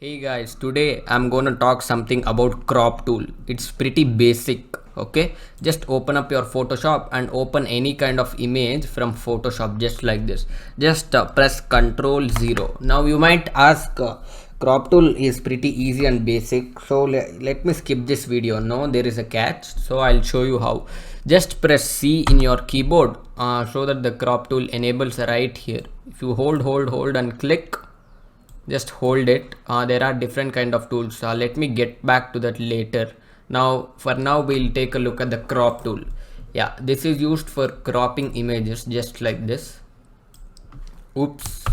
Hey guys, today I'm gonna talk something about crop tool. It's pretty basic, okay? Just open up your Photoshop and open any kind of image from Photoshop just like this. Just press Ctrl 0. Now you might ask, crop tool is pretty easy and basic. So let me skip this video. No, there is a catch. So I'll show you how. Just press C in your keyboard so that the crop tool enables right here. If you hold and click, just hold it. There are different kind of tools. Let me get back to that later. Now for now we'll take a look at the crop tool. Yeah, this is used for cropping images just like this. Oops.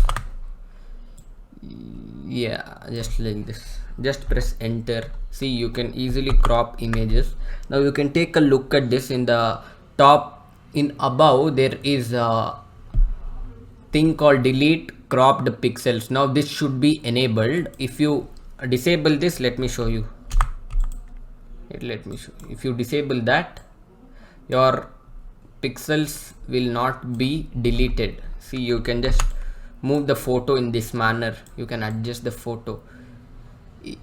Yeah, just like this. Just press enter. See, you can easily crop images. Now you can take a look at this. In the top, in above, there is a thing called delete cropped pixels. Now this should be enabled. If you disable this, let me show you. If you disable that, your pixels will not be deleted. See, you can just move the photo in this manner. You can adjust the photo.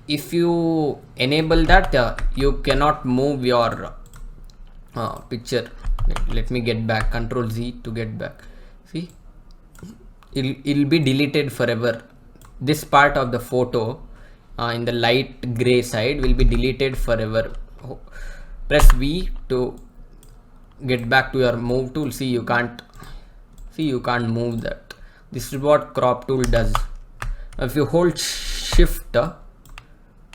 If you enable that, you cannot move your picture. Let me get back. Ctrl Z to get back. See, it'll be deleted forever. This part of the photo in the light gray side will be deleted forever. Press V to get back to your move tool. See, you can't move that. This is what crop tool does. If you hold shift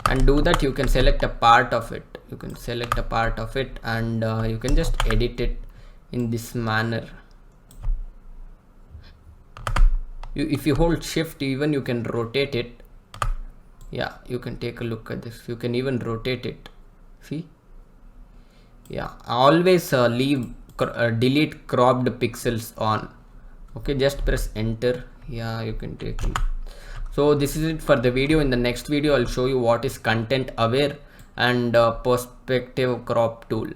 and do that, you can select a part of it. And you can just edit it in this manner. If you hold shift, even you can rotate it. Yeah, you can take a look at this. You can even rotate it. See, yeah, always leave delete cropped pixels on. Okay, just press enter. Yeah, you can take it. So this is it for the video. In the next video, I'll show you what is content aware and perspective crop tool.